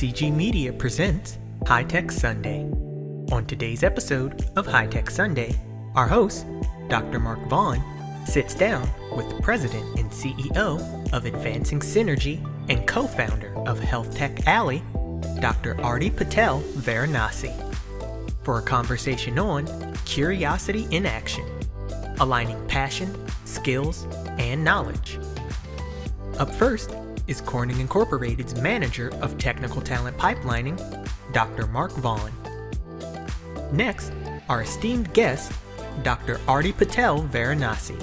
CCG Media presents High Tech Sunday. On today's episode of High Tech Sunday, our host, Dr. Mark Vaughn, sits down with the president and CEO of Advancing Synergy and co-founder of Health Tech Alley, Dr. Arti Patel Varanasi, for a conversation on curiosity in action, aligning passion, skills, and knowledge. Up first is Corning Incorporated's Manager of Technical Talent Pipelining, Dr. Mark Vaughn. Next, our esteemed guest, Dr. Arti Patel Varanasi.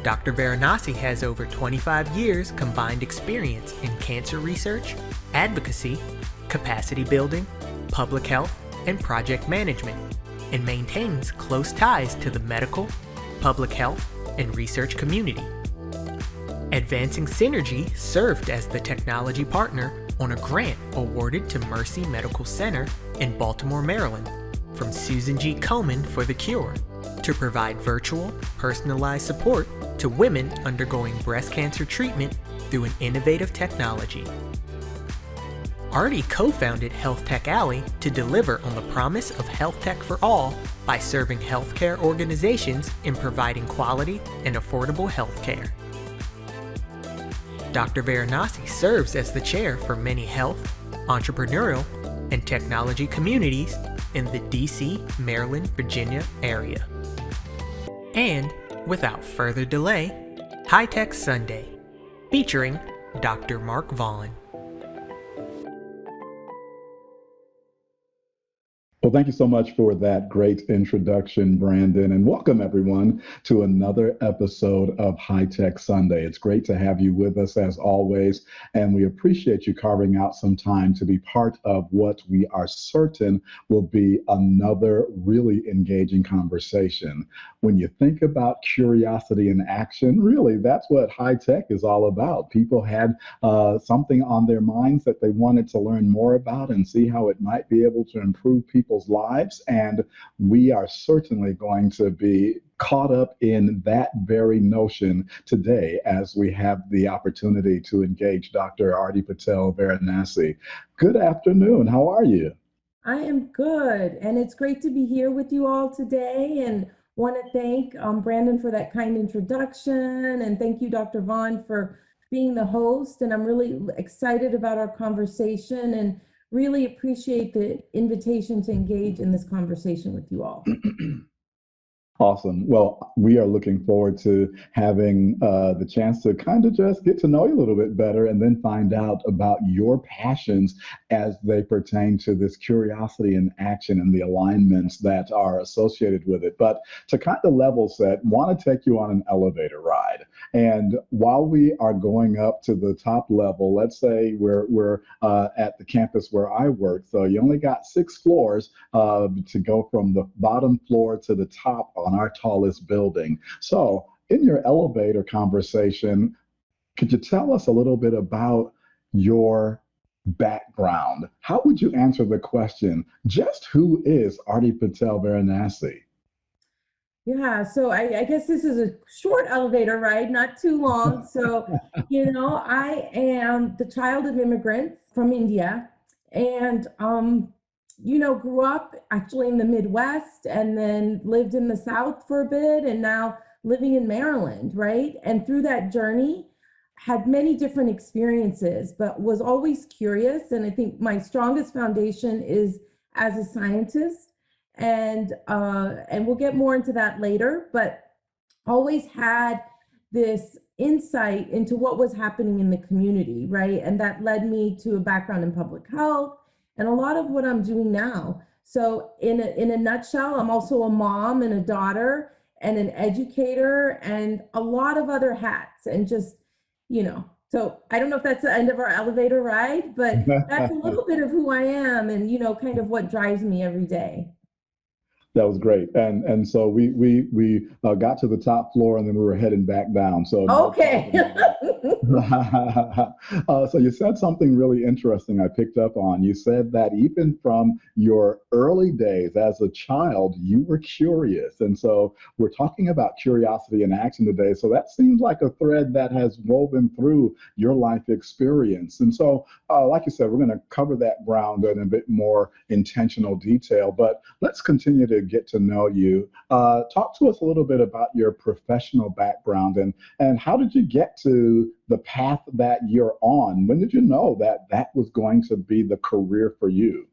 Dr. Varanasi has over 25 years combined experience in cancer research, advocacy, capacity building, public health, and project management, and maintains close ties to the medical, public health, and research community. Advancing Synergy served as the technology partner on a grant awarded to Mercy Medical Center in Baltimore, Maryland, from Susan G. Komen for the Cure, to provide virtual, personalized support to women undergoing breast cancer treatment through an innovative technology. Arti co-founded Health Tech Alley to deliver on the promise of health tech for all by serving healthcare organizations in providing quality and affordable healthcare. Dr. Varanasi serves as the chair for many health, entrepreneurial, and technology communities in the DC, Maryland, Virginia area. And without further delay, High Tech Sunday, featuring Dr. Mark Vaughn. Well, thank you so much for that great introduction, Brandon, and welcome everyone to another episode of High Tech Sunday. It's great to have you with us as always, and we appreciate you carving out some time to be part of what we are certain will be another really engaging conversation. When you think about curiosity in action, really, that's what high tech is all about. People had something on their minds that they wanted to learn more about and see how it might be able to improve people's lives, and we are certainly going to be caught up in that very notion today as we have the opportunity to engage Dr. Arti Patel Varanasi. Good afternoon. How are you? I am good, and it's great to be here with you all today, and want to thank Brandon for that kind introduction, and thank you, Dr. Vaughn, for being the host, and I'm really excited about our conversation and really appreciate the invitation to engage in this conversation with you all. Awesome. Well, we are looking forward to having the chance to kind of just get to know you a little bit better and then find out about your passions as they pertain to this curiosity in action and the alignments that are associated with it. But to kind of level set, want to take you on an elevator ride. And while we are going up to the top level, let's say we're at the campus where I work, so you only got 6 floors to go from the bottom floor to the top on our tallest building. So in your elevator conversation, could you tell us a little bit about your background? How would you answer the question, just who is Arti Patel Varanasi? Yeah, so I guess this is a short elevator ride, not too long. So, I am the child of immigrants from India, and grew up actually in the Midwest and then lived in the South for a bit and now living in Maryland, right? And through that journey, had many different experiences, but was always curious. And I think my strongest foundation is as a scientist. And we'll get more into that later, but always had this insight into what was happening in the community, right? And that led me to a background in public health and a lot of what I'm doing now. So in a nutshell, I'm also a mom and a daughter and an educator and a lot of other hats, and just, so I don't know if that's the end of our elevator ride, but that's a little bit of who I am and, kind of what drives me every day. That was great, and so we got to the top floor, and then we were heading back down. So okay. So you said something really interesting I picked up on. You said that even from your early days as a child, you were curious. And so we're talking about curiosity in action today. So that seems like a thread that has woven through your life experience. And so, like you said, we're going to cover that ground in a bit more intentional detail, but let's continue to get to know you. Talk to us a little bit about your professional background and how did you get to the path that you're on? When did you know that that was going to be the career for you?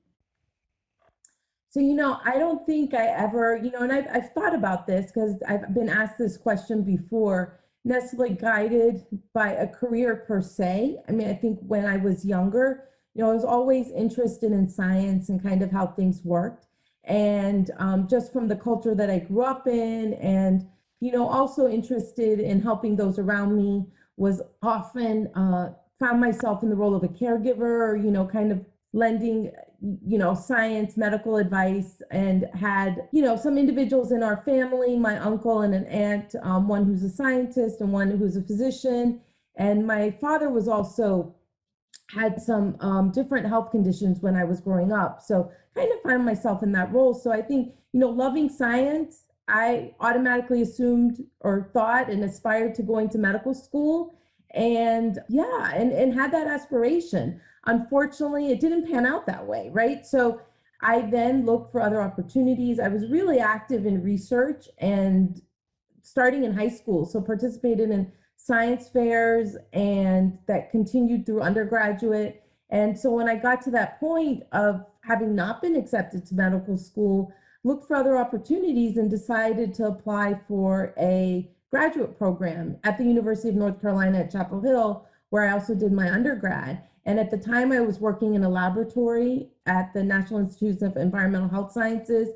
So, I don't think I ever, and I've thought about this because I've been asked this question before, necessarily guided by a career per se. I mean, I think when I was younger, I was always interested in science and kind of how things worked. And just from the culture that I grew up in, and, also interested in helping those around me, was often found myself in the role of a caregiver, kind of lending science, medical advice, and had, some individuals in our family, my uncle and an aunt, one who's a scientist and one who's a physician. And my father was also had some different health conditions when I was growing up. So kind of found myself in that role. So I think, loving science, I automatically assumed or thought and aspired to going to medical school. And yeah, and had that aspiration. Unfortunately, it didn't pan out that way, right? So I then looked for other opportunities. I was really active in research and starting in high school. So participated in science fairs and that continued through undergraduate. And so when I got to that point of having not been accepted to medical school, looked for other opportunities and decided to apply for a graduate program at the University of North Carolina at Chapel Hill, where I also did my undergrad. And at the time I was working in a laboratory at the National Institutes of Environmental Health Sciences,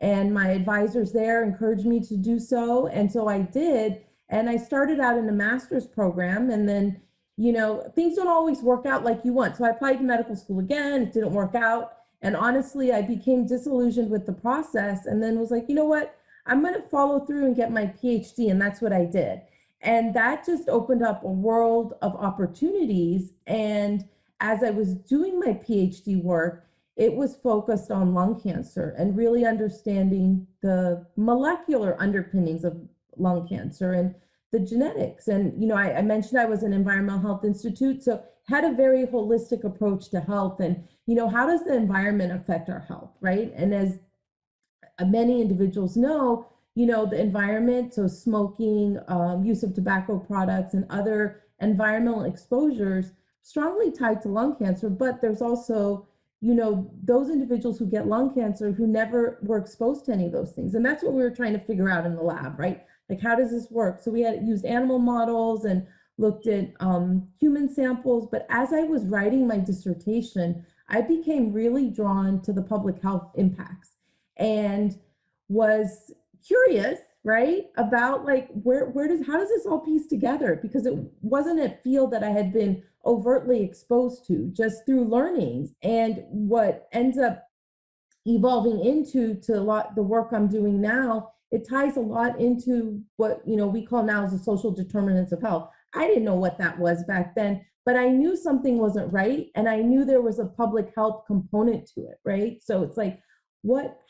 and my advisors there encouraged me to do so. And so I did. And I started out in a master's program, and then, things don't always work out like you want. So I applied to medical school again, it didn't work out. And honestly, I became disillusioned with the process and then was like, you know what? I'm going to follow through and get my PhD. And that's what I did. And that just opened up a world of opportunities. And as I was doing my PhD work, it was focused on lung cancer and really understanding the molecular underpinnings of lung cancer and the genetics. And, I mentioned I was an environmental health institute, so had a very holistic approach to health and, how does the environment affect our health, right? And as many individuals know, the environment, so smoking, use of tobacco products and other environmental exposures strongly tied to lung cancer, but there's also, those individuals who get lung cancer who never were exposed to any of those things. And that's what we were trying to figure out in the lab, right? Like, how does this work? So we had used animal models and looked at human samples. But as I was writing my dissertation, I became really drawn to the public health impacts and was curious, right, about like how does this all piece together? Because it wasn't a field that I had been overtly exposed to, just through learnings. And what ends up evolving into a lot the work I'm doing now, it ties a lot into what we call now as the social determinants of health. I didn't know what that was back then, but I knew something wasn't right, and I knew there was a public health component to it, right? So it's like,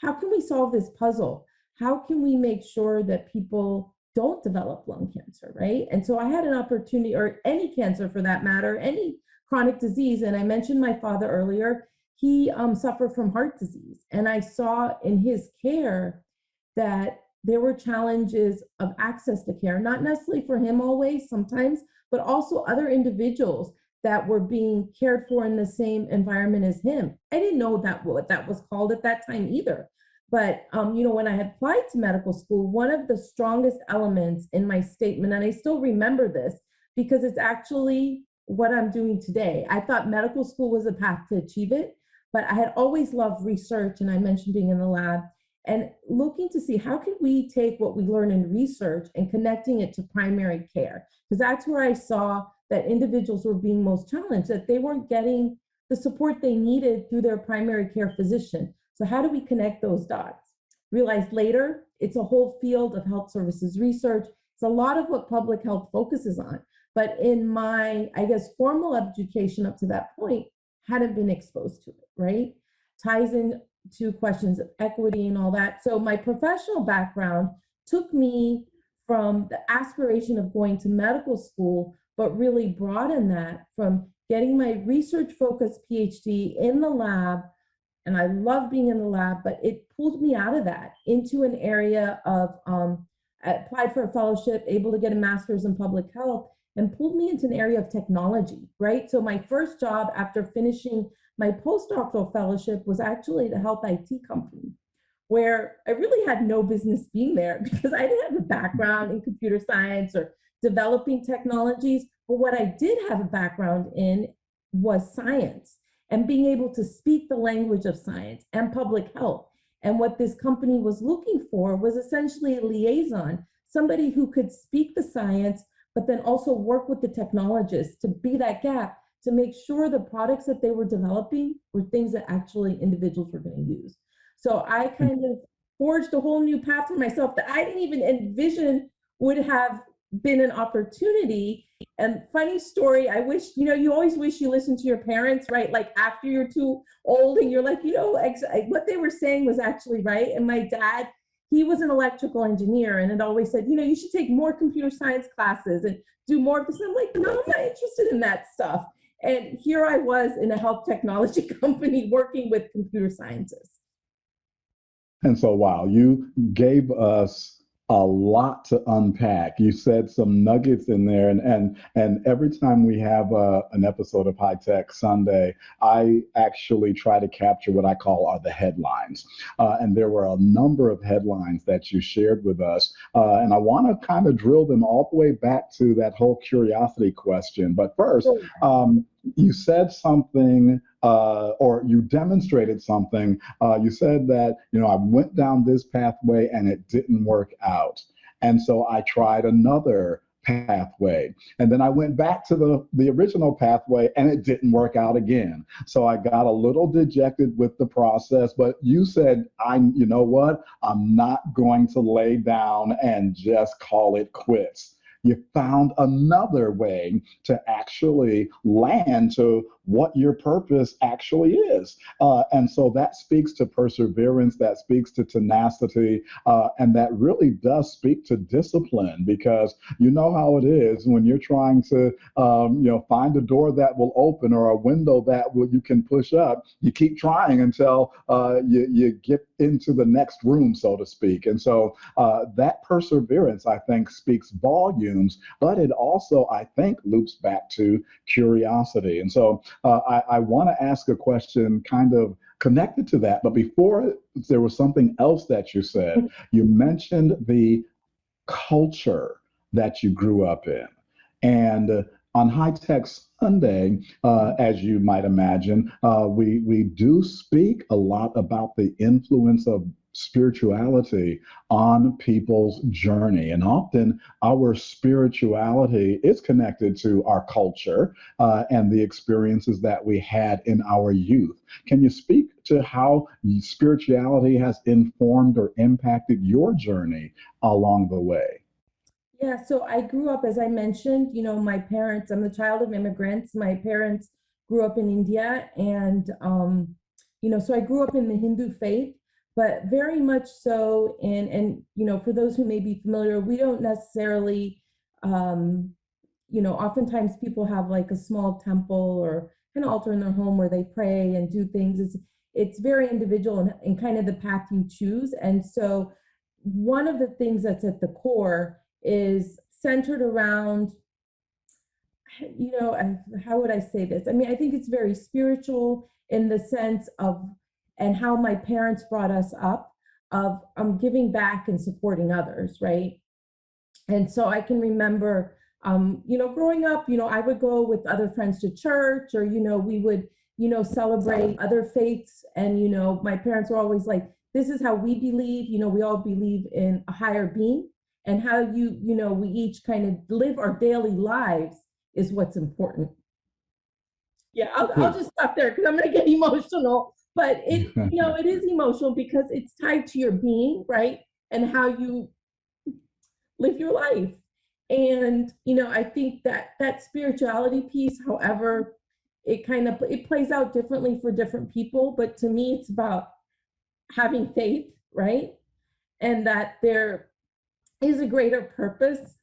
how can we solve this puzzle? How can we make sure that people don't develop lung cancer, right? And so I had an opportunity, or any cancer for that matter, any chronic disease. And I mentioned my father earlier. He suffered from heart disease. And I saw in his care that there were challenges of access to care, not necessarily for him always, sometimes, but also other individuals that were being cared for in the same environment as him. I didn't know what that was called at that time either. But, when I had applied to medical school, one of the strongest elements in my statement, and I still remember this because it's actually what I'm doing today. I thought medical school was a path to achieve it, but I had always loved research, and I mentioned being in the lab and looking to see how can we take what we learn in research and connecting it to primary care, because that's where I saw that individuals were being most challenged, that they weren't getting the support they needed through their primary care physician. So how do we connect those dots? Realized later, it's a whole field of health services research. It's a lot of what public health focuses on. but in my, I guess, formal education up to that point, hadn't been exposed to it, right? Ties in to questions of equity and all that. So my professional background took me from the aspiration of going to medical school, but really broadened that from getting my research focused PhD in the lab. And I love being in the lab, but it pulled me out of that into an area of, I applied for a fellowship, able to get a master's in public health, and pulled me into an area of technology, right? So my first job after finishing my postdoctoral fellowship was actually at a health IT company, where I really had no business being there because I didn't have a background in computer science or developing technologies. But what I did have a background in was science and being able to speak the language of science and public health. And what this company was looking for was essentially a liaison, somebody who could speak the science, but then also work with the technologists to be that gap to make sure the products that they were developing were things that actually individuals were going to use. So I kind of forged a whole new path for myself that I didn't even envision would have been an opportunity. And funny story, I wish, you always wish you listened to your parents, right? Like after you're too old and you're like, what they were saying was actually right. And my dad, he was an electrical engineer and had always said, you should take more computer science classes and do more of this. And I'm like, no, I'm not interested in that stuff. And here I was in a health technology company working with computer scientists. And so, wow, you gave us a lot to unpack. You said some nuggets in there, and every time we have an episode of High Tech Sunday, I actually try to capture what I call are the headlines. And there were a number of headlines that you shared with us, and I want to kind of drill them all the way back to that whole curiosity question. But first, you said something, or you demonstrated something. You said that, I went down this pathway and it didn't work out. And so I tried another pathway. And then I went back to the original pathway and it didn't work out again. So I got a little dejected with the process, but you said, you know what? I'm not going to lay down and just call it quits. You found another way to actually land to what your purpose actually is. And so that speaks to perseverance, that speaks to tenacity, and that really does speak to discipline, because you know how it is when you're trying to find a door that will open or a window that you can push up. You keep trying until you get into the next room, so to speak. And so that perseverance, I think, speaks volumes, but it also, I think, loops back to curiosity. And so I want to ask a question kind of connected to that. But before, there was something else that you said. You mentioned the culture that you grew up in. And on High Tech Sunday, as you might imagine, we do speak a lot about the influence of spirituality on people's journey. And often our spirituality is connected to our culture and the experiences that we had in our youth. Can you speak to how spirituality has informed or impacted your journey along the way? Yeah, so I grew up, as I mentioned, my parents, I'm the child of immigrants. My parents grew up in India, and, so I grew up in the Hindu faith, but very much so and for those who may be familiar, we don't necessarily, oftentimes people have like a small temple or an altar in their home where they pray and do things. It's very individual and kind of the path you choose. And so one of the things that's at the core is centered around, how would I say this? I mean, I think it's very spiritual in the sense of, and how my parents brought us up, of giving back and supporting others, right? And so I can remember, growing up, I would go with other friends to church, or, we would, celebrate other faiths. And, my parents were always like, this is how we believe, we all believe in a higher being. And how we each kind of live our daily lives is what's important. Yeah, I'll just stop there because I'm going to get emotional. But it is emotional because it's tied to your being, right? And how you live your life. And, I think that spirituality piece, however, it plays out differently for different people. But to me, it's about having faith, right? And that there is a greater purpose.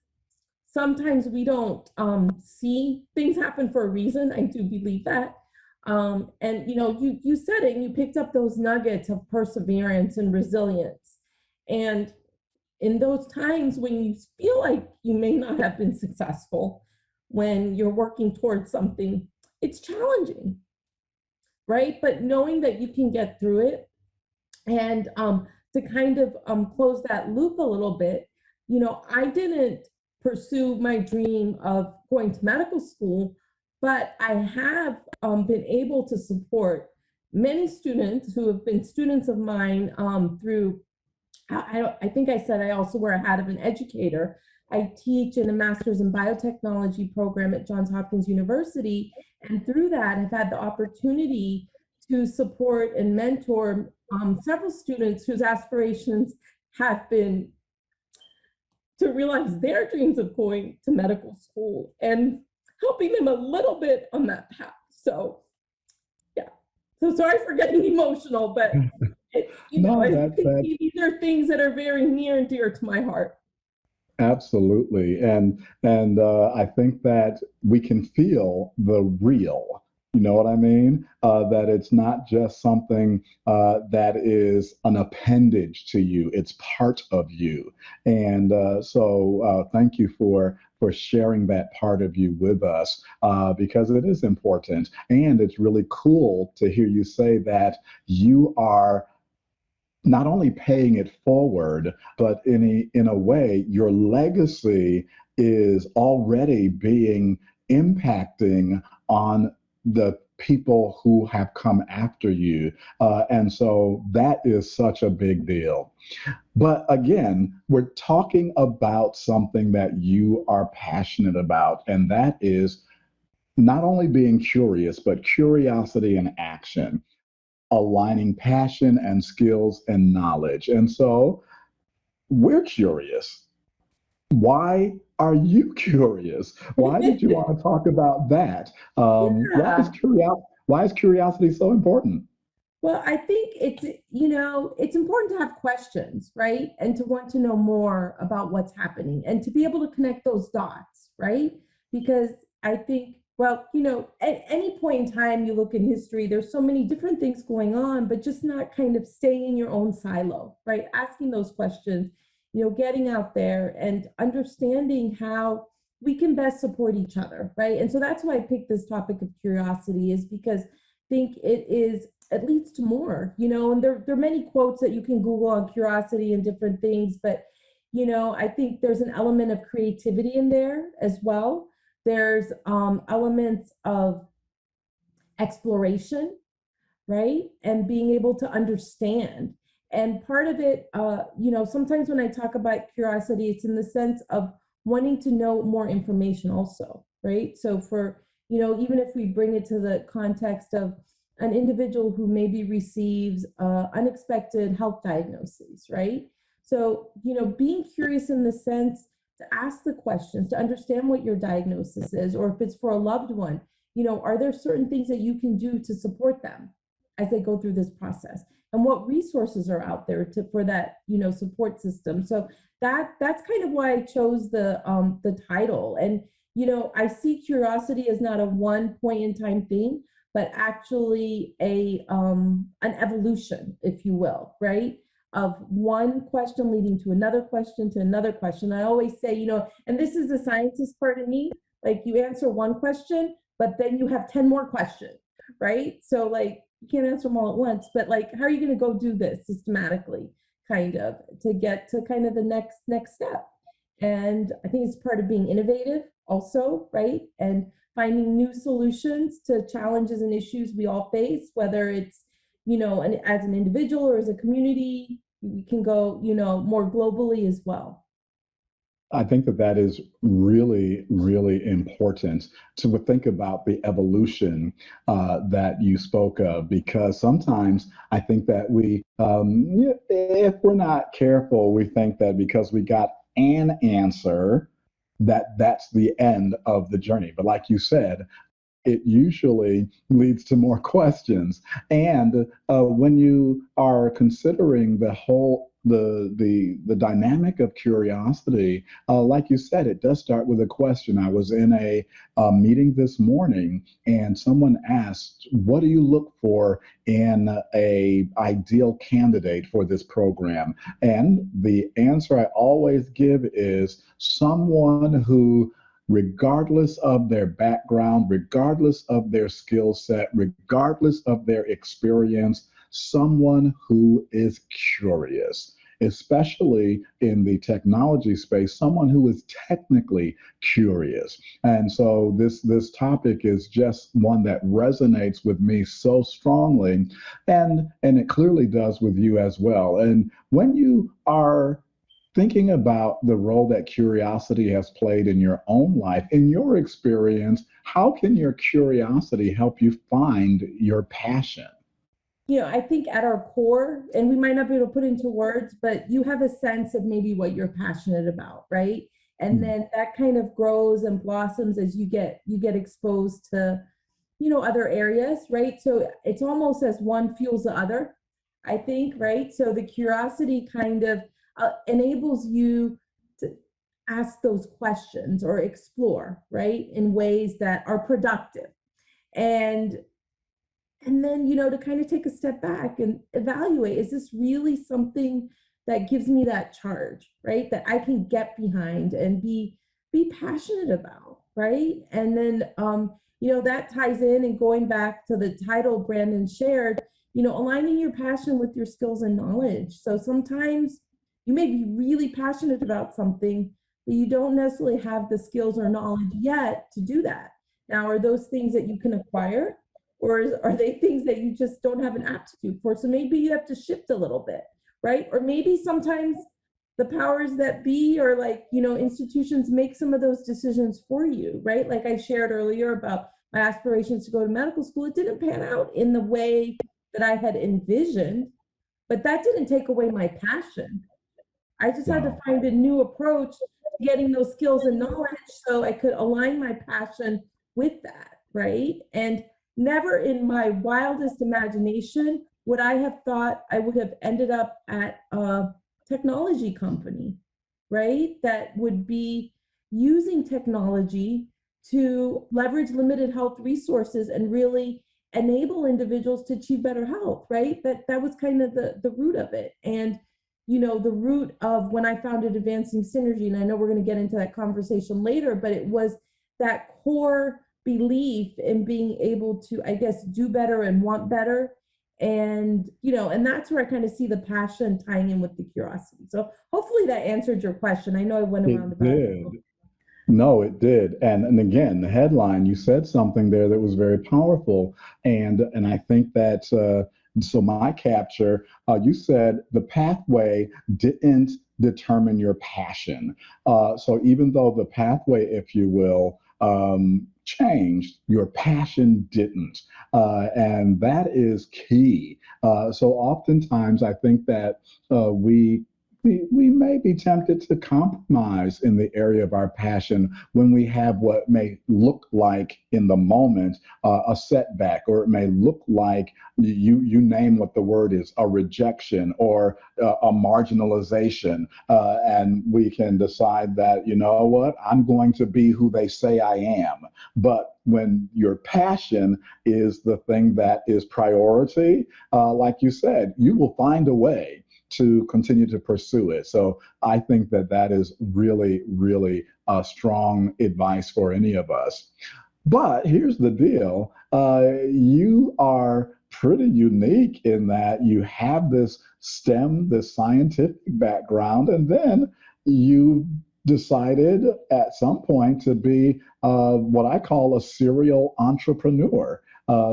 Sometimes we don't see things happen for a reason. I do believe that. And you said it, and you picked up those nuggets of perseverance and resilience. And in those times when you feel like you may not have been successful, when you're working towards something, it's challenging, right? But knowing that you can get through it, and to kind of close that loop a little bit, I didn't pursue my dream of going to medical school, but I have been able to support many students who have been students of mine through, I think I said I also wear a hat of an educator. I teach in a master's in biotechnology program at Johns Hopkins University. And through that, I've had the opportunity to support and mentor several students whose aspirations have been to realize their dreams of going to medical school and helping them a little bit on that path. So, yeah. So sorry for getting emotional, but it's, these are things that are very near and dear to my heart. Absolutely. And I think that we can feel the real. You know what I mean? That it's not just something that is an appendage to you. It's part of you. And so thank you for sharing that part of you with us, because it is important. And it's really cool to hear you say that you are not only paying it forward, but in a way, your legacy is already being impacting on the people who have come after you. And so that is such a big deal. But again, we're talking about something that you are passionate about, and that is not only being curious, but curiosity and action, aligning passion and skills and knowledge. And so we're curious. Why are you curious? Why did you want to talk about that? Why is curiosity so important? Well, I think it's important to have questions, right? And to want to know more about what's happening and to be able to connect those dots, right? Because I think, well, at any point in time you look in history, there's so many different things going on, but just not kind of staying in your own silo, right? Asking those questions, getting out there and understanding how we can best support each other, right? And so that's why I picked this topic of curiosity, is because I think it leads to more, and there are many quotes that you can Google on curiosity and different things, but, I think there's an element of creativity in there as well. There's elements of exploration, right? And being able to understand. And part of it, sometimes when I talk about curiosity, it's in the sense of wanting to know more information also, right? So for, even if we bring it to the context of an individual who maybe receives unexpected health diagnoses, right? So, being curious in the sense to ask the questions, to understand what your diagnosis is, or if it's for a loved one, are there certain things that you can do to support them as they go through this process? And what resources are out there for that, support system? So that's kind of why I chose the title. And, I see curiosity as not a one point in time thing, but actually an evolution, if you will, right? Of one question leading to another question to another question. I always say, and this is the scientist part of me, like you answer one question, but then you have 10 more questions, right? So like, you can't answer them all at once, but like, how are you going to go do this systematically, kind of, to get to kind of the next step? And I think it's part of being innovative also, right? And finding new solutions to challenges and issues we all face, whether it's, as an individual or as a community. We can go, more globally as well. I think that is really, really important to think about the evolution that you spoke of, because sometimes I think that if we're not careful, we think that because we got an answer, that's the end of the journey. But like you said, it usually leads to more questions. And when you are considering the dynamic of curiosity, like you said, it does start with a question. I was in a meeting this morning, and someone asked, "What do you look for in a ideal candidate for this program?" And the answer I always give is someone who, regardless of their background, regardless of their skill set, regardless of their experience, someone who is curious, especially in the technology space, someone who is technically curious. And so this topic is just one that resonates with me so strongly, and it clearly does with you as well. And when you are thinking about the role that curiosity has played in your own life, in your experience, how can your curiosity help you find your passion? I think at our core, and we might not be able to put into words, but you have a sense of maybe what you're passionate about, right? And Mm. then that kind of grows and blossoms as you get exposed to, other areas, right? So it's almost as one fuels the other, I think, right? So the curiosity kind of enables you to ask those questions or explore, right, in ways that are productive. And then to kind of take a step back and evaluate, is this really something that gives me that charge, right, that I can get behind and be passionate about, right? And then that ties in, and going back to the title Brandon shared, aligning your passion with your skills and knowledge. So sometimes you may be really passionate about something, but you don't necessarily have the skills or knowledge yet to do that. Now, are those things that you can acquire, or are they things that you just don't have an aptitude for? So maybe you have to shift a little bit, right? Or maybe sometimes the powers that be, or like, institutions, make some of those decisions for you, right? Like I shared earlier about my aspirations to go to medical school. It didn't pan out in the way that I had envisioned, but that didn't take away my passion. I just had to Wow. find a new approach to getting those skills and knowledge so I could align my passion with that, right? And never in my wildest imagination would I have thought I would have ended up at a technology company, right? That would be using technology to leverage limited health resources and really enable individuals to achieve better health, right? That was kind of the root of it. And the root of when I founded Advancing Synergy, and I know we're going to get into that conversation later, but it was that core belief in being able to, I guess, do better and want better. And that's where I kind of see the passion tying in with the curiosity. So hopefully that answered your question. I know I went around It about it. did. No, it did. And again, the headline, you said something there that was very powerful. And I think that so my capture, you said the pathway didn't determine your passion. So even though the pathway, if you will, changed, your passion didn't. And that is key. So oftentimes I think that we may be tempted to compromise in the area of our passion when we have what may look like in the moment a setback, or it may look like you name what the word is, a rejection or a marginalization, and we can decide that, you know what, I'm going to be who they say I am. But when your passion is the thing that is priority, like you said, you will find a way to continue to pursue it. So I think that that is really, really strong advice for any of us. But here's the deal. You are pretty unique in that you have this STEM, this scientific background, and then you decided at some point to be what I call a serial entrepreneur.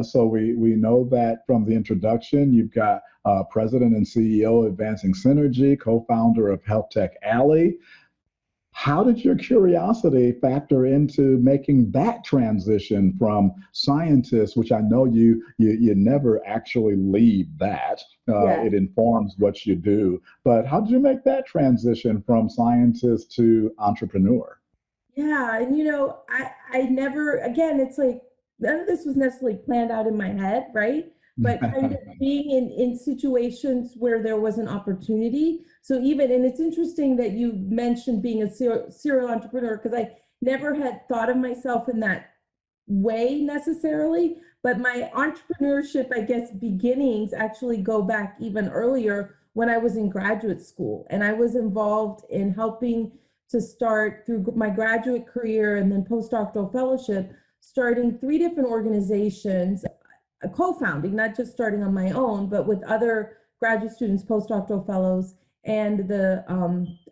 So we know that from the introduction, you've got president and CEO of Advancing Synergy, co-founder of Health Tech Alley. How did your curiosity factor into making that transition from scientist, which I know you never actually leave that, Yes. it informs what you do, but how did you make that transition from scientist to entrepreneur? Yeah, and I never, again, it's like none of this was necessarily planned out in my head, right? But kind of being in situations where there was an opportunity. So even, and it's interesting that you mentioned being a serial entrepreneur, because I never had thought of myself in that way necessarily, but my entrepreneurship, I guess, beginnings actually go back even earlier when I was in graduate school, and I was involved in helping to start through my graduate career and then postdoctoral fellowship, starting 3 different organizations, co-founding, not just starting on my own, but with other graduate students, postdoctoral fellows, and the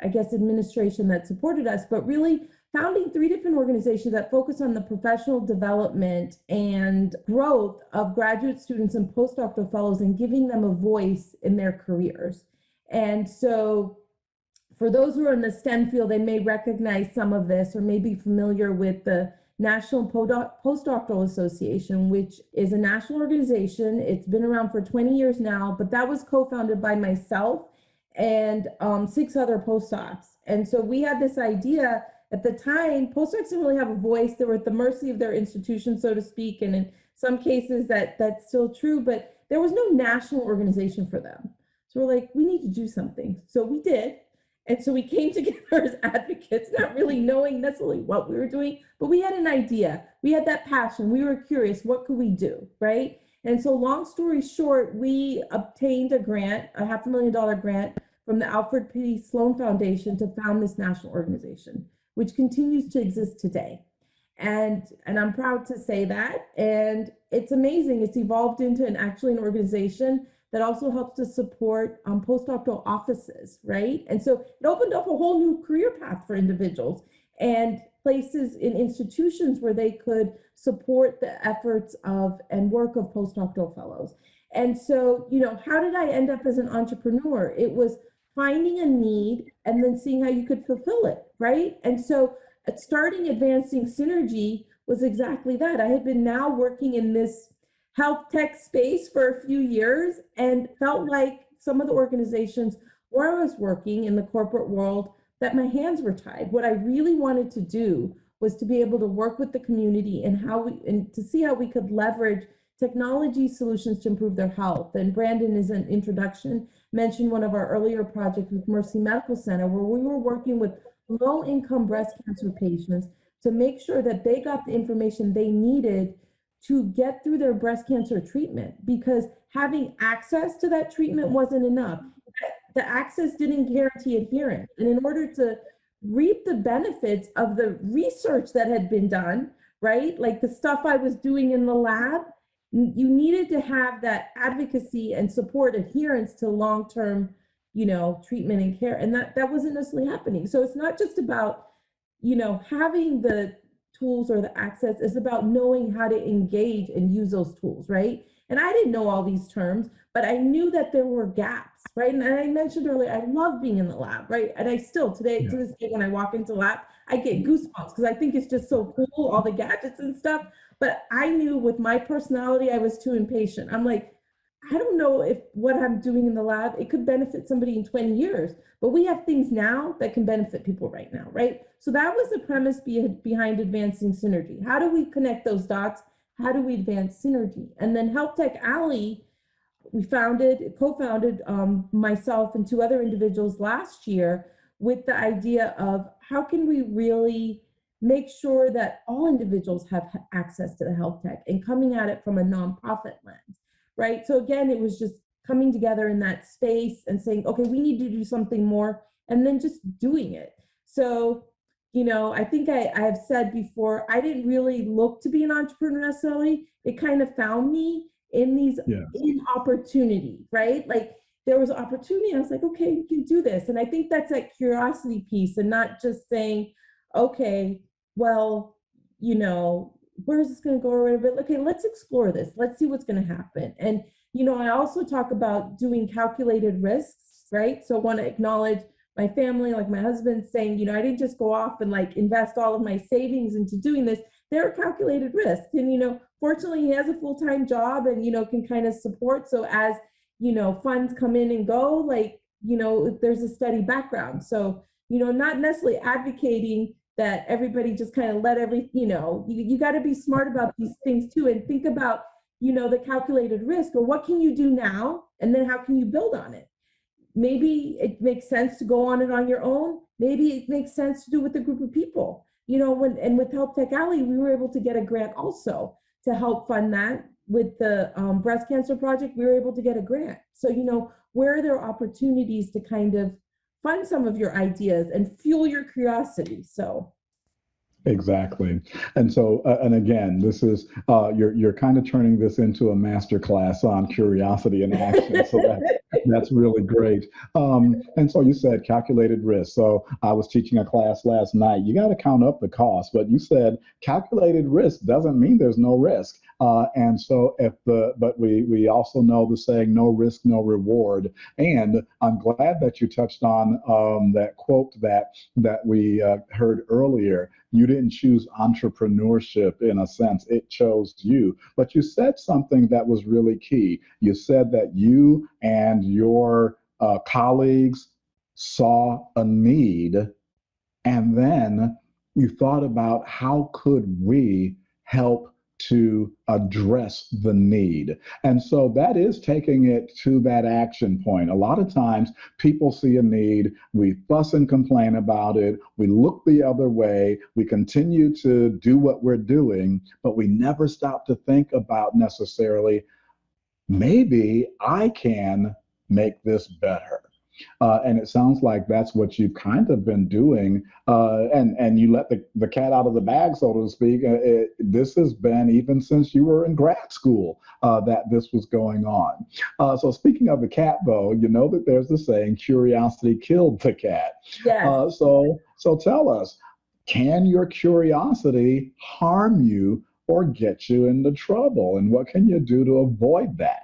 I guess administration that supported us, but really founding 3 different organizations that focus on the professional development and growth of graduate students and postdoctoral fellows and giving them a voice in their careers. And so for those who are in the STEM field, they may recognize some of this or may be familiar with the National Postdoctoral Association, which is a national organization. It's been around for 20 years now, but that was co-founded by myself and 6 other postdocs. And so we had this idea at the time. Postdocs didn't really have a voice. They were at the mercy of their institution, so to speak. And in some cases that's still true, but there was no national organization for them. So we're like, we need to do something. So we did. And so we came together as advocates, not really knowing necessarily what we were doing, but we had an idea. We had that passion. We were curious, what could we do, right? And so long story short, we obtained a grant, a $500,000 grant from the Alfred P. Sloan Foundation to found this national organization, which continues to exist today. And I'm proud to say that. And it's amazing. It's evolved into an organization that also helps to support postdoctoral offices, right? And so it opened up a whole new career path for individuals and places in institutions where they could support the efforts of and work of postdoctoral fellows. And so, how did I end up as an entrepreneur? It was finding a need and then seeing how you could fulfill it, right? And so starting Advancing Synergy was exactly that. I had been now working in this health tech space for a few years and felt like some of the organizations where I was working in the corporate world, that my hands were tied. What I really wanted to do was to be able to work with the community and to see how we could leverage technology solutions to improve their health. And Brandon, as an introduction, mentioned one of our earlier projects with Mercy Medical Center, where we were working with low-income breast cancer patients to make sure that they got the information they needed to get through their breast cancer treatment, because having access to that treatment wasn't enough. The access didn't guarantee adherence. And in order to reap the benefits of the research that had been done, right? Like the stuff I was doing in the lab, you needed to have that advocacy and support adherence to long-term, treatment and care. And that wasn't necessarily happening. So it's not just about, having the tools or the access, is about knowing how to engage and use those tools, right? And I didn't know all these terms, but I knew that there were gaps, right? And I mentioned earlier, I love being in the lab, right? And I still to this day, when I walk into lab, I get goosebumps because I think it's just so cool, all the gadgets and stuff. But I knew with my personality, I was too impatient. I'm like, I don't know if what I'm doing in the lab, it could benefit somebody in 20 years, but we have things now that can benefit people right now, right? So that was the premise behind Advancing Synergy. How do we connect those dots? How do we advance synergy? And then Health Tech Alley, we co-founded myself and 2 other individuals last year with the idea of how can we really make sure that all individuals have access to the health tech, and coming at it from a nonprofit lens. Right. So again, it was just coming together in that space and saying, okay, we need to do something more, and then just doing it. So, I think I have said before, I didn't really look to be an entrepreneur necessarily. It kind of found me in these in opportunity, right? Like there was opportunity. I was like, okay, you can do this. And I think that's that curiosity piece, and not just saying, okay, well, where is this going to go or whatever? Okay, let's explore this. Let's see what's going to happen. And, I also talk about doing calculated risks, right? So I want to acknowledge my family, like my husband saying, I didn't just go off and like invest all of my savings into doing this. There are calculated risks. And, fortunately he has a full-time job and, can kind of support. So as, funds come in and go, like, there's a steady background. So, not necessarily advocating that everybody just kind of let you got to be smart about these things too, and think about, the calculated risk, or what can you do now? And then how can you build on it? Maybe it makes sense to go on it on your own. Maybe it makes sense to do it with a group of people. With Help Tech Alley, we were able to get a grant also to help fund that. With the breast cancer project, we were able to get a grant. So, where are there opportunities to kind of fund some of your ideas and fuel your curiosity? So. Exactly. And so, and again, this is, you're kind of turning this into a master class on curiosity and action. So that's really great. And so you said calculated risk. So I was teaching a class last night. You got to count up the cost, but you said calculated risk doesn't mean there's no risk. And so but we also know the saying, no risk, no reward. And I'm glad that you touched on that quote that we heard earlier. You didn't choose entrepreneurship in a sense, it chose you. But you said something that was really key. You said that you and your colleagues saw a need, and then you thought about how could we help to address the need. And so that is taking it to that action point. A lot of times people see a need, we fuss and complain about it, we look the other way, we continue to do what we're doing, but we never stop to think about necessarily, maybe I can make this better. And it sounds like that's what you've kind of been doing, and you let the cat out of the bag, so to speak. This has been even since you were in grad school that this was going on. So speaking of the cat, though, you know that there's the saying, curiosity killed the cat. Yes. So tell us, can your curiosity harm you or get you into trouble? And what can you do to avoid that?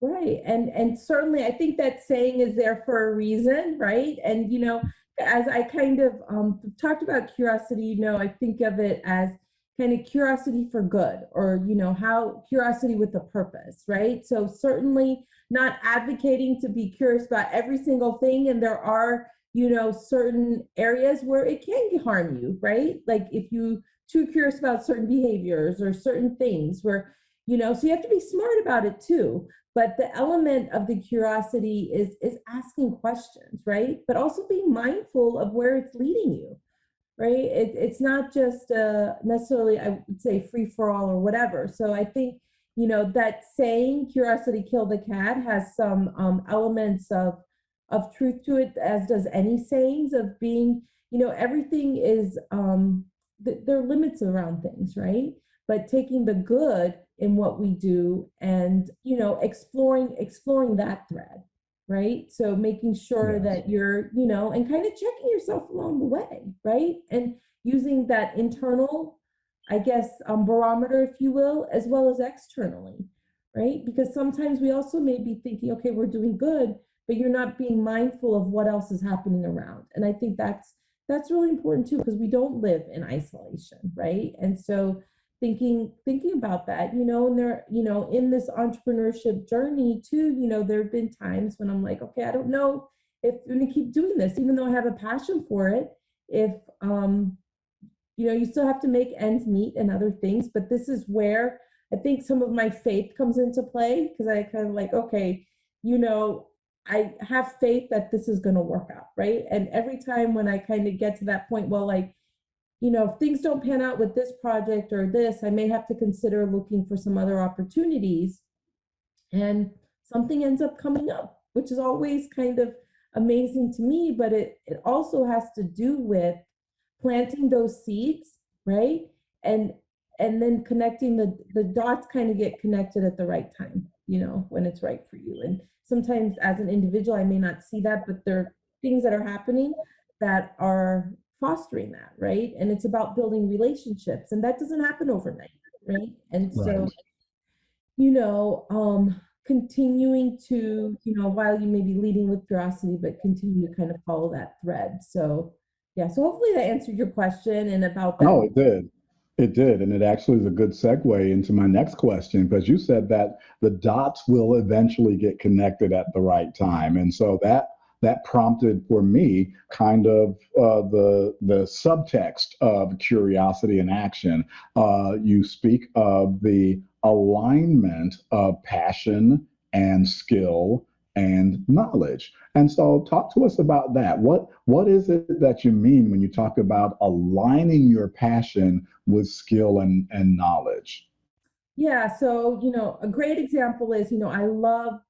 Right. And certainly I think that saying is there for a reason, right? And, as I kind of talked about curiosity, I think of it as kind of curiosity for good, or, how curiosity with a purpose, right? So certainly not advocating to be curious about every single thing. And there are, certain areas where it can harm you, right? Like if you too curious about certain behaviors or certain things where, so you have to be smart about it too. But the element of the curiosity is asking questions, right? But also being mindful of where it's leading you, right? It's not just necessarily, I would say, free for all or whatever. So I think, that saying curiosity killed the cat has some elements of truth to it, as does any sayings of being, everything is, there are limits around things, right? But taking the good in what we do and, exploring that thread, right? So making sure that you're, and kind of checking yourself along the way, right? And using that internal, I guess, barometer, if you will, as well as externally, right? Because sometimes we also may be thinking, okay, we're doing good, but you're not being mindful of what else is happening around. And I think that's really important too, because we don't live in isolation, right? And so thinking about that, and there, in this entrepreneurship journey too, there have been times when I'm like, okay, I don't know if I'm going to keep doing this, even though I have a passion for it. If, you still have to make ends meet and other things, but this is where I think some of my faith comes into play, because I kind of like, okay, I have faith that this is going to work out, right? And every time when I kind of get to that point, well, like, if things don't pan out with this project or this, I may have to consider looking for some other opportunities. And something ends up coming up, which is always kind of amazing to me, but it also has to do with planting those seeds, right? And then connecting the dots kind of get connected at the right time, when it's right for you. And sometimes as an individual, I may not see that, but there are things that are happening that are fostering that, right? And it's about building relationships, and that doesn't happen overnight, right? And so, continuing to, while you may be leading with curiosity, but continue to kind of follow that thread. So, yeah, so hopefully that answered your question and about that. Oh, it did. It did. And it actually is a good segue into my next question, because you said that the dots will eventually get connected at the right time. And so that prompted for me kind of the subtext of curiosity and action. You speak of the alignment of passion and skill and knowledge. And so talk to us about that. What is it that you mean when you talk about aligning your passion with skill and knowledge? Yeah, so a great example is, I love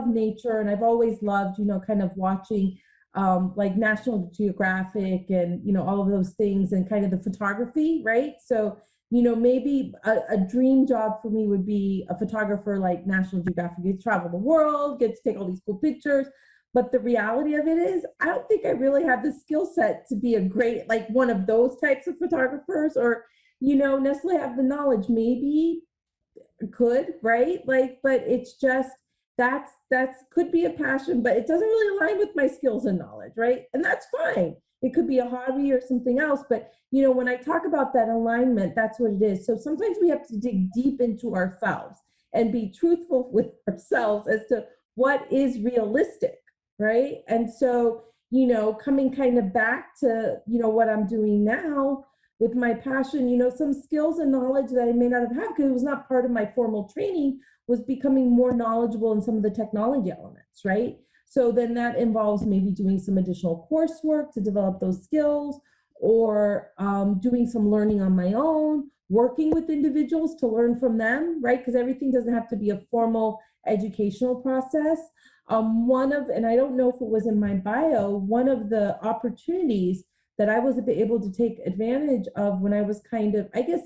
nature, and I've always loved, kind of watching like National Geographic and all of those things, and kind of the photography, right? So, maybe a dream job for me would be a photographer like National Geographic. You travel the world, get to take all these cool pictures. But the reality of it is, I don't think I really have the skill set to be a great, like one of those types of photographers, or necessarily have the knowledge. Maybe could, right? Like, but it's just that's could be a passion, but it doesn't really align with my skills and knowledge, right? And that's fine. It could be a hobby or something else, but when I talk about that alignment, that's what it is. So sometimes we have to dig deep into ourselves and be truthful with ourselves as to what is realistic, right? And so, coming kind of back to, what I'm doing now with my passion, some skills and knowledge that I may not have had because it was not part of my formal training, was becoming more knowledgeable in some of the technology elements, right? So then that involves maybe doing some additional coursework to develop those skills, or doing some learning on my own, working with individuals to learn from them, right? Because everything doesn't have to be a formal educational process. And I don't know if it was in my bio, one of the opportunities that I was able to take advantage of when I was kind of, I guess,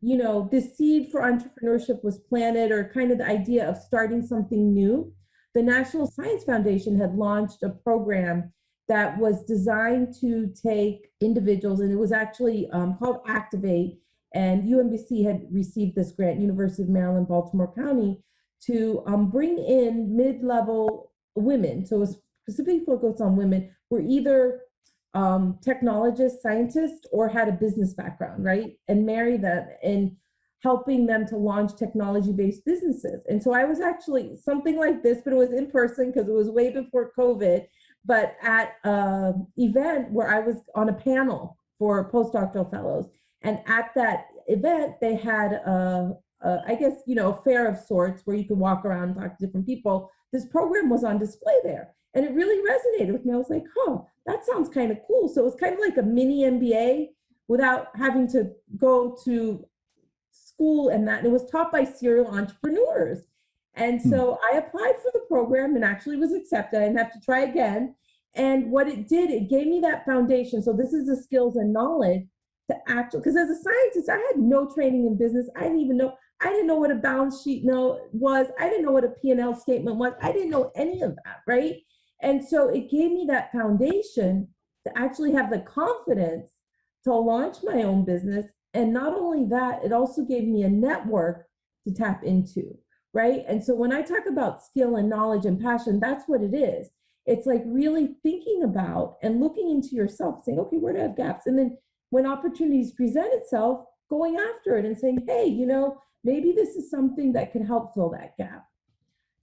the seed for entrepreneurship was planted, or kind of the idea of starting something new. The National Science Foundation had launched a program that was designed to take individuals, and it was actually called Activate, and UMBC had received this grant, University of Maryland, Baltimore County, to bring in mid-level women. So it was specifically focused on women who were either technologists, scientists, or had a business background, right? And marry them, and helping them to launch technology-based businesses. And so I was actually something like this, but it was in person because it was way before COVID, but at an event where I was on a panel for postdoctoral fellows. And at that event, they had I guess, a fair of sorts where you could walk around and talk to different people. This program was on display there, and it really resonated with me. I was like, oh, that sounds kind of cool. So it was kind of like a mini MBA without having to go to school, and that. And it was taught by serial entrepreneurs. And so I applied for the program and actually was accepted. I didn't have to try again. And what it did, it gave me that foundation. So this is the skills and knowledge to actually, because as a scientist, I had no training in business. I didn't know what a balance sheet was. I didn't know what a P&L statement was. I didn't know any of that, right? And so it gave me that foundation to actually have the confidence to launch my own business. And not only that, it also gave me a network to tap into, right? And so when I talk about skill and knowledge and passion, that's what it is. It's like really thinking about and looking into yourself, saying, okay, where do I have gaps? And then when opportunities present itself, going after it and saying, hey, maybe this is something that can help fill that gap.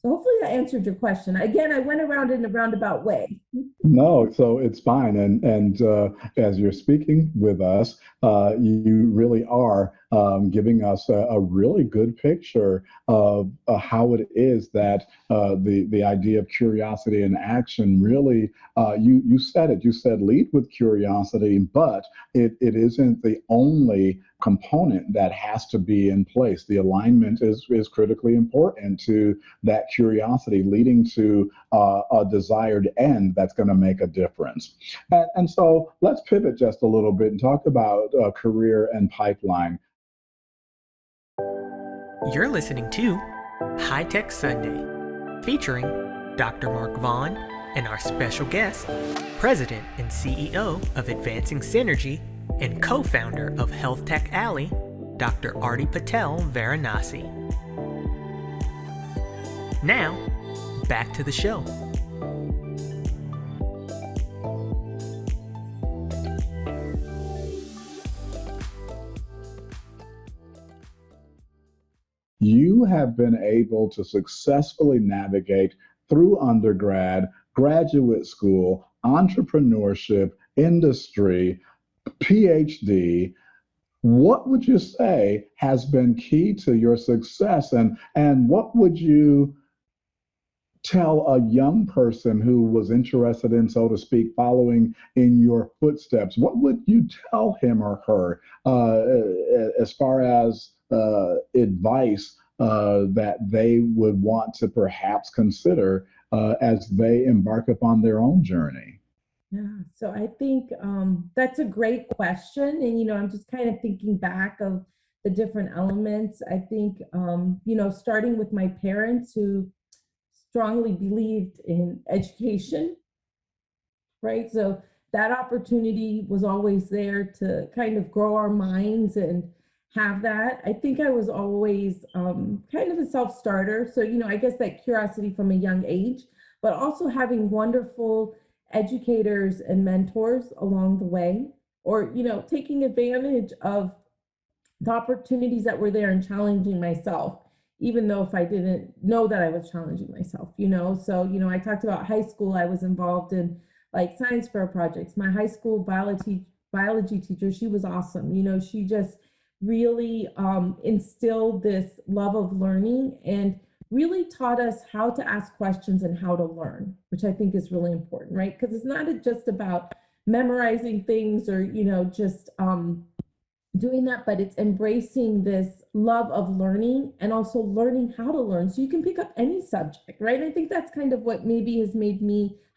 So hopefully that answered your question. Again, I went around in a roundabout way. No, so it's fine. And as you're speaking with us, you really are giving us a really good picture of how it is that the idea of curiosity and action really, you said it. You said lead with curiosity, but it isn't the only component that has to be in place. The alignment is critically important to that curiosity, leading to a desired end that's going to make a difference. And so let's pivot just a little bit and talk about career and pipeline. You're listening to High Tech Sunday, featuring Dr. Mark Vaughn and our special guest, President and CEO of Advancing Synergy and co-founder of Health Tech Alley, Dr. Arti Patel Varanasi. Now, back to the show. You have been able to successfully navigate through undergrad, graduate school, entrepreneurship, industry, PhD. What would you say has been key to your success, and what would you tell a young person who was interested in, so to speak, following in your footsteps? What would you tell him or her as far as advice that they would want to perhaps consider as they embark upon their own journey? Yeah, so I think that's a great question. And, I'm just kind of thinking back of the different elements. I think, starting with my parents who strongly believed in education, right? So that opportunity was always there to kind of grow our minds and have that. I think I was always kind of a self-starter. So, I guess that curiosity from a young age, but also having wonderful educators and mentors along the way, or, taking advantage of the opportunities that were there and challenging myself, even though if I didn't know that I was challenging myself, So, I talked about high school, I was involved in like science fair projects. My high school biology teacher, she was awesome. She just really instilled this love of learning and really taught us how to ask questions and how to learn, which I think is really important, right? Because it's not just about memorizing things or, just doing that, but it's embracing this love of learning and also learning how to learn so you can pick up any subject, right? I think that's kind of what maybe has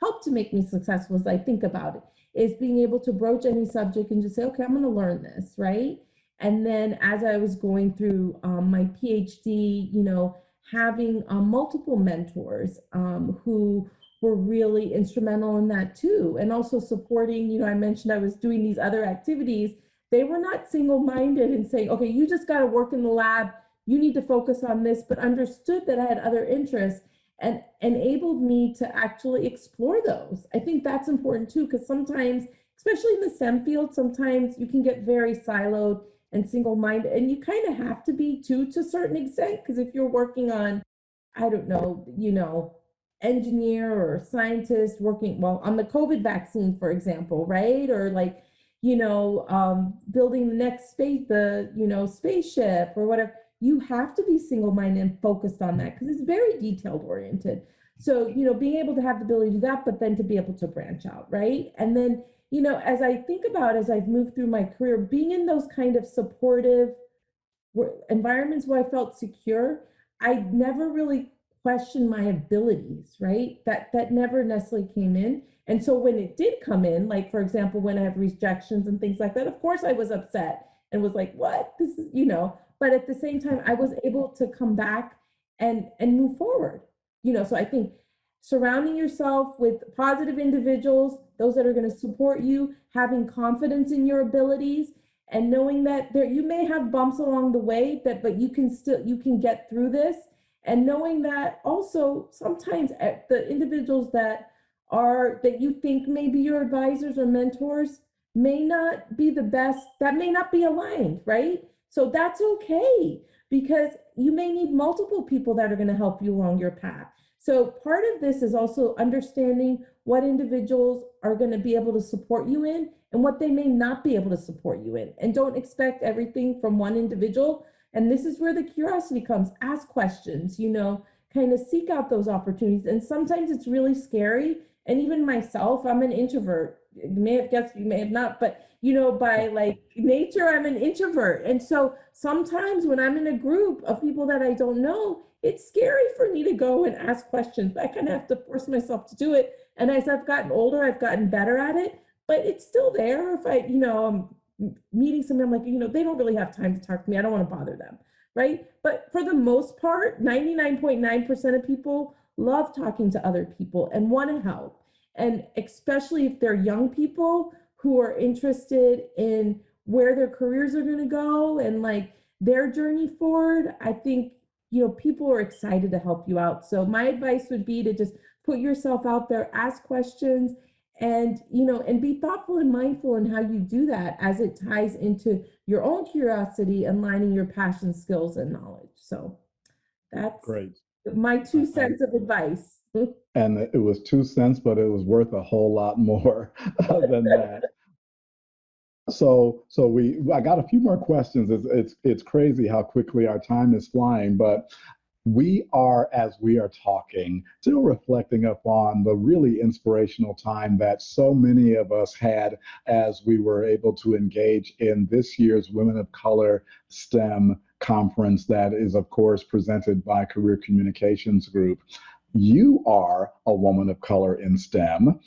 helped to make me successful as I think about it, is being able to broach any subject and just say, okay, I'm going to learn this, right? And then as I was going through my PhD, having multiple mentors who were really instrumental in that too. And also supporting, I mentioned I was doing these other activities. They were not single-minded and saying, okay, you just got to work in the lab, you need to focus on this, but understood that I had other interests and enabled me to actually explore those. I think that's important too, because sometimes, especially in the STEM field, sometimes you can get very siloed and single-minded, and you kind of have to be too, to a certain extent, because if you're working on, I don't know, engineer or scientist working, well, on the COVID vaccine, for example, right? Or like, building the next spaceship or whatever, you have to be single-minded and focused on that because it's very detailed oriented. So, being able to have the ability to do that, but then to be able to branch out, right? And then, as I think about, as I've moved through my career, being in those kind of supportive environments where I felt secure, I never really questioned my abilities, right? That never necessarily came in. And so when it did come in, like, for example, when I have rejections and things like that, of course I was upset and was like, what? This is, but at the same time, I was able to come back and move forward, so I think surrounding yourself with positive individuals, those that are going to support you, having confidence in your abilities, and knowing that you may have bumps along the way, but you can get through this, and knowing that also sometimes the individuals that you think may be your advisors or mentors may not be the best, that may not be aligned, right? So that's okay, because you may need multiple people that are going to help you along your path. So part of this is also understanding what individuals are going to be able to support you in and what they may not be able to support you in. And don't expect everything from one individual. And this is where the curiosity comes. Ask questions, kind of seek out those opportunities. And sometimes it's really scary. And even myself, I'm an introvert. You may have guessed, you may have not, but by like nature, I'm an introvert. And so sometimes when I'm in a group of people that I don't know, it's scary for me to go and ask questions, but I kind of have to force myself to do it. And as I've gotten older, I've gotten better at it, but it's still there. If I'm meeting someone, I'm like, they don't really have time to talk to me. I don't want to bother them, right? But for the most part, 99.9% of people love talking to other people and want to help. And especially if they're young people who are interested in where their careers are going to go and like their journey forward, I think, people are excited to help you out. So my advice would be to just put yourself out there, ask questions, and, and be thoughtful and mindful in how you do that as it ties into your own curiosity and aligning your passion, skills, and knowledge. So that's Great. my 2 cents of advice. And it was 2 cents, but it was worth a whole lot more than that. I got a few more questions. It's crazy how quickly our time is flying, but we are, as we are talking, still reflecting upon the really inspirational time that so many of us had as we were able to engage in this year's Women of Color STEM conference that is, of course, presented by Career Communications Group. You are a woman of color in STEM.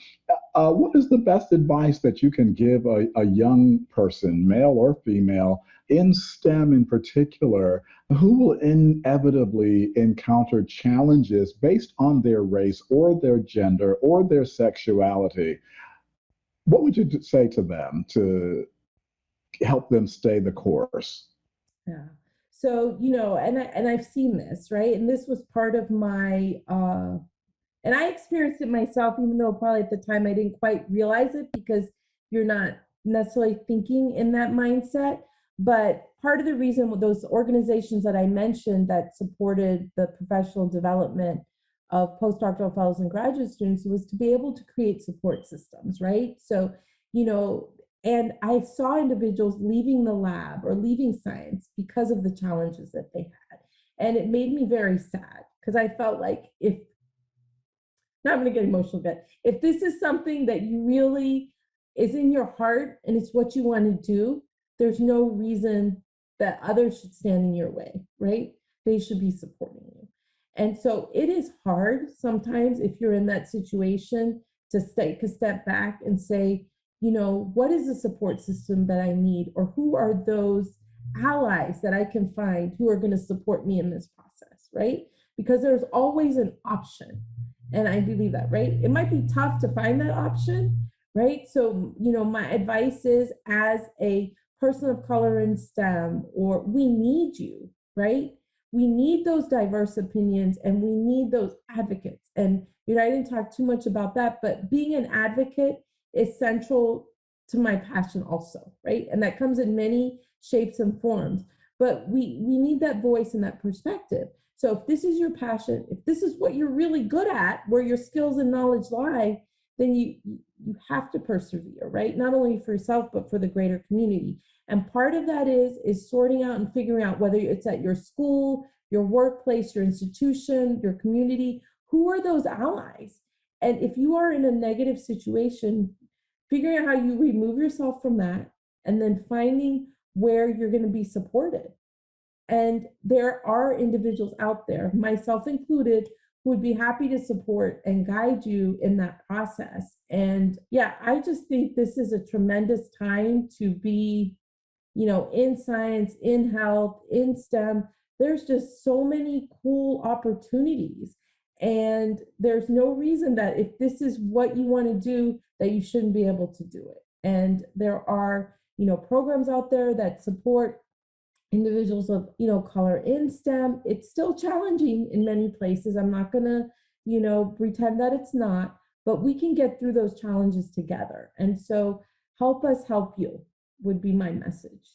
What is the best advice that you can give a young person, male or female, in STEM in particular, who will inevitably encounter challenges based on their race or their gender or their sexuality? What would you say to them to help them stay the course? Yeah. So, and I've seen this, right? And this was part of my and I experienced it myself, even though probably at the time I didn't quite realize it because you're not necessarily thinking in that mindset. But part of the reason with those organizations that I mentioned that supported the professional development of postdoctoral fellows and graduate students was to be able to create support systems, right? So, and I saw individuals leaving the lab or leaving science because of the challenges that they had. And it made me very sad because I felt like now I'm going to get emotional again. If this is something that you really is in your heart and it's what you want to do, there's no reason that others should stand in your way, right? They should be supporting you. And so it is hard sometimes if you're in that situation to take a step back and say, what is the support system that I need? Or who are those allies that I can find who are going to support me in this process, right? Because there's always an option. And I believe that, right? It might be tough to find that option, right? So, my advice is as a person of color in STEM, or we need you, right? We need those diverse opinions and we need those advocates. And, I didn't talk too much about that, but being an advocate is central to my passion also, right? And that comes in many shapes and forms, but we need that voice and that perspective. So if this is your passion, if this is what you're really good at, where your skills and knowledge lie, then you have to persevere, right? Not only for yourself, but for the greater community. And part of that is sorting out and figuring out whether it's at your school, your workplace, your institution, your community, who are those allies? And if you are in a negative situation, figuring out how you remove yourself from that and then finding where you're going to be supported. And there are individuals out there, myself included, who would be happy to support and guide you in that process. And yeah, I just think this is a tremendous time to be, in science, in health, in STEM. There's just so many cool opportunities. And there's no reason that if this is what you want to do, that you shouldn't be able to do it. And there are, programs out there that support individuals of color in STEM. It's still challenging in many places. I'm not gonna pretend that it's not, but we can get through those challenges together. And so help us help you would be my message.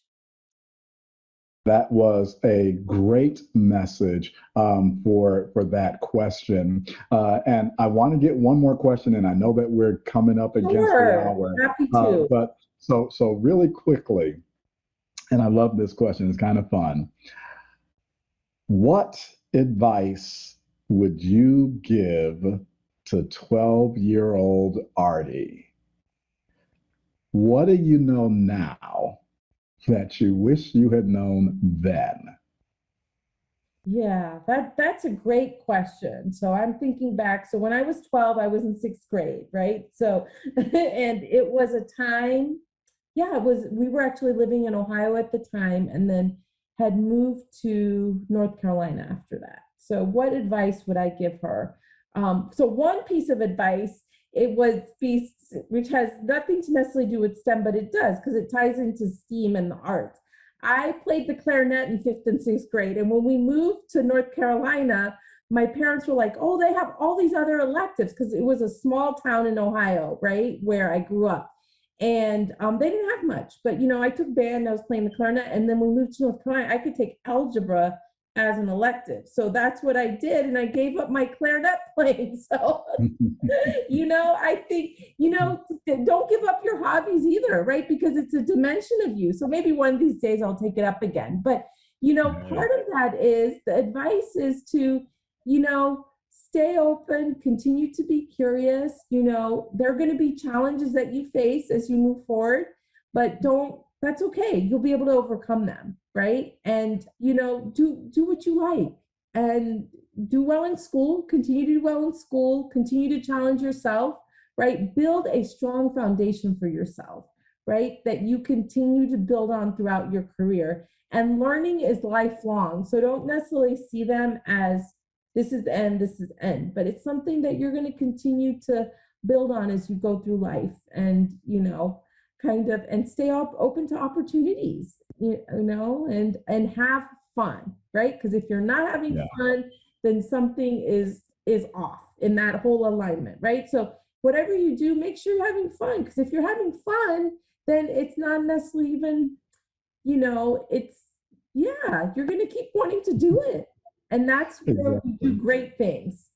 That was a great message for that question. And I want to get one more question, and I know that we're coming up against the hour. Happy to. But so really quickly, and I love this question, it's kind of fun. What advice would you give to 12-year-old Arti? What do you know now that you wish you had known then? Yeah, that's a great question. So I'm thinking back. So when I was 12, I was in 6th grade, right? So, and it was a time, we were actually living in Ohio at the time and then had moved to North Carolina after that. So what advice would I give her? So one piece of advice, which has nothing to necessarily do with STEM, but it does because it ties into STEAM and the arts. I played the clarinet in 5th and 6th grade. And when we moved to North Carolina, my parents were like, oh, they have all these other electives because it was a small town in Ohio, right, where I grew up. And they didn't have much, but I took band, I was playing the clarinet, and then when we moved to North Carolina, I could take algebra as an elective. So that's what I did. And I gave up my clarinet playing. So, I think, don't give up your hobbies either, right? Because it's a dimension of you. So maybe one of these days I'll take it up again. But, part of that is the advice is to, stay open, continue to be curious. There are going to be challenges that you face as you move forward, but that's okay. You'll be able to overcome them, right? And, do what you like and do well in school, continue to do well in school, continue to challenge yourself, right? Build a strong foundation for yourself, right? That you continue to build on throughout your career. And learning is lifelong. So don't necessarily see them as this is the end, this is the end, but it's something that you're going to continue to build on as you go through life and, and stay open to opportunities, and have fun, right? Because if you're not having fun, then something is off in that whole alignment, right? So whatever you do, make sure you're having fun. Because if you're having fun, then it's not necessarily even, you're going to keep wanting to do it. And that's where we do great things.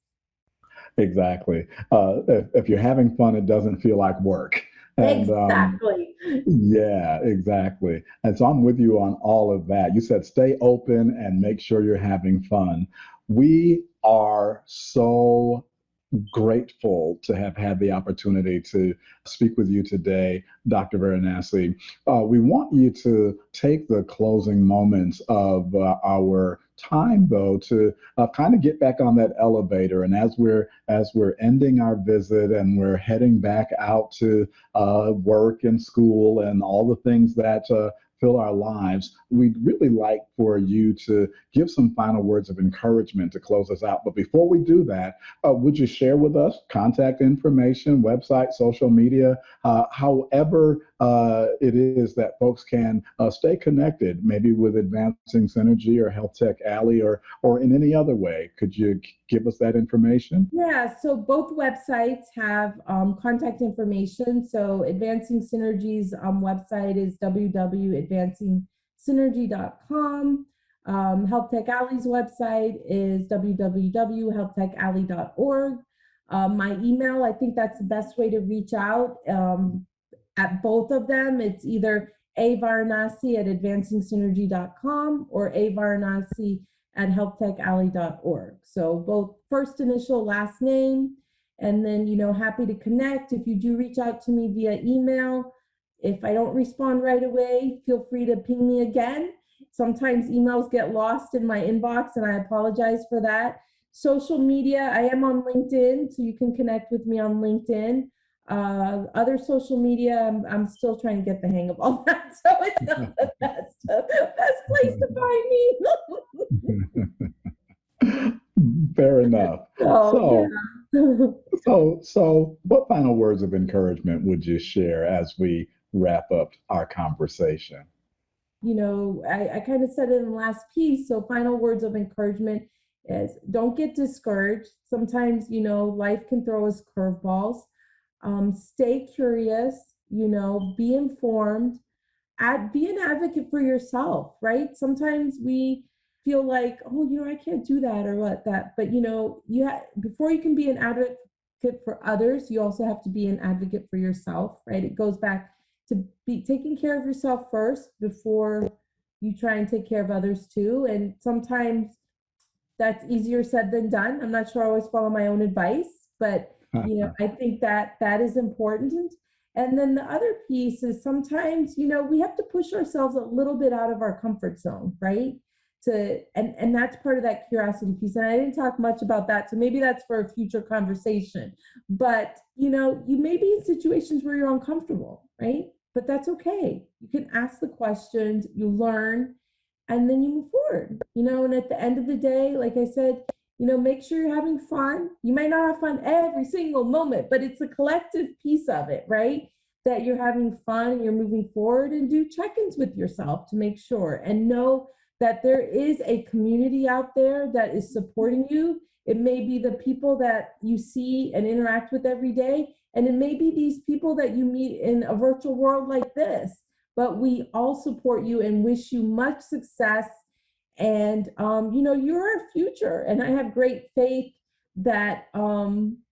Exactly. If you're having fun, it doesn't feel like work. And, exactly. Yeah, exactly. And so I'm with you on all of that. You said stay open and make sure you're having fun. We are so grateful to have had the opportunity to speak with you today, Dr. Varanasi. We want you to take the closing moments of our time, though, to kind of get back on that elevator. And as we're ending our visit and we're heading back out to work and school and all the things that fill our lives, we'd really like for you to give some final words of encouragement to close us out. But before we do that, would you share with us contact information, website, social media, however it is that folks can stay connected, maybe with Advancing Synergy or Health Tech Alley or in any other way? Could you give us that information? Yeah, so both websites have contact information. So Advancing Synergy's website is www.advancingsynergy.com. Health Tech Alley's website is www.healthtechalley.org. My email, I think that's the best way to reach out. At both of them, it's either avaranasi@advancingsynergy.com or avaranasi@healthtechalley.org. So both first initial, last name, and then, happy to connect. If you do reach out to me via email, if I don't respond right away, feel free to ping me again. Sometimes emails get lost in my inbox, and I apologize for that. Social media, I am on LinkedIn, so you can connect with me on LinkedIn. Other social media, I'm still trying to get the hang of all that, so it's not the best place to find me. Fair enough. So what final words of encouragement would you share as we wrap up our conversation? I kind of said it in the last piece. So final words of encouragement is don't get discouraged. Sometimes, life can throw us curveballs. Stay curious, be informed, be an advocate for yourself, right? Sometimes we feel like, oh, I can't do that or what that, but before you can be an advocate for others, you also have to be an advocate for yourself, right? It goes back to be taking care of yourself first before you try and take care of others too. And sometimes that's easier said than done. I'm not sure I always follow my own advice, but I think that is important. And then the other piece is sometimes, we have to push ourselves a little bit out of our comfort zone, right? And that's part of that curiosity piece. And I didn't talk much about that, so maybe that's for a future conversation. But, you may be in situations where you're uncomfortable, right? But that's okay. You can ask the questions, you learn, and then you move forward, and at the end of the day, like I said, make sure you're having fun. You might not have fun every single moment, but it's a collective piece of it, right? That you're having fun and you're moving forward, and do check-ins with yourself to make sure, and know that there is a community out there that is supporting you. It may be the people that you see and interact with every day, and it may be these people that you meet in a virtual world like this, but we all support you and wish you much success And, you're our future. And I have great faith that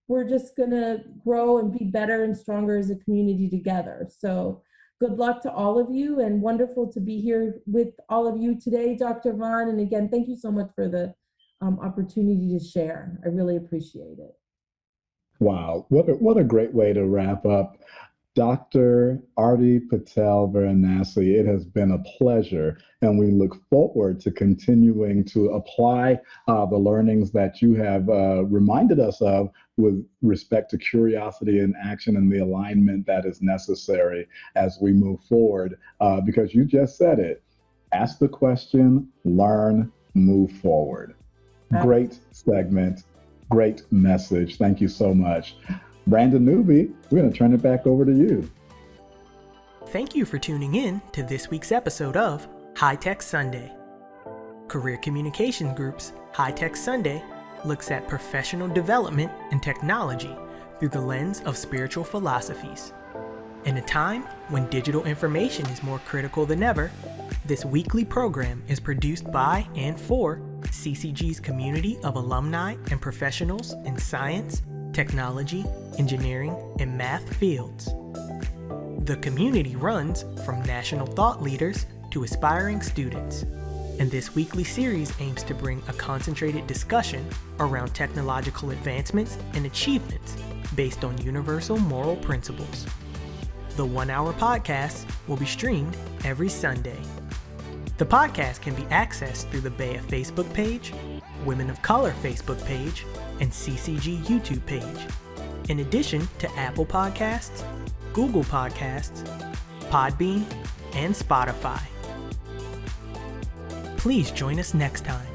we're just going to grow and be better and stronger as a community together. So good luck to all of you, and wonderful to be here with all of you today, Dr. Vaughn. And again, thank you so much for the opportunity to share. I really appreciate it. Wow, what a great way to wrap up. Dr. Arti Patel Varanasi, it has been a pleasure, and we look forward to continuing to apply the learnings that you have reminded us of with respect to curiosity and action and the alignment that is necessary as we move forward. Because you just said it, ask the question, learn, move forward. Great segment, great message. Thank you so much. Brandon Newby, we're going to turn it back over to you. Thank you for tuning in to this week's episode of High Tech Sunday. Career Communications Group's High Tech Sunday looks at professional development and technology through the lens of spiritual philosophies. In a time when digital information is more critical than ever, this weekly program is produced by and for CCG's community of alumni and professionals in science, technology, engineering, and math fields. The community runs from national thought leaders to aspiring students, and this weekly series aims to bring a concentrated discussion around technological advancements and achievements based on universal moral principles. The 1-hour podcast will be streamed every Sunday. The podcast can be accessed through the BEA Facebook page, Women of Color Facebook page, and CCG YouTube page, in addition to Apple Podcasts, Google Podcasts, Podbean, and Spotify. Please join us next time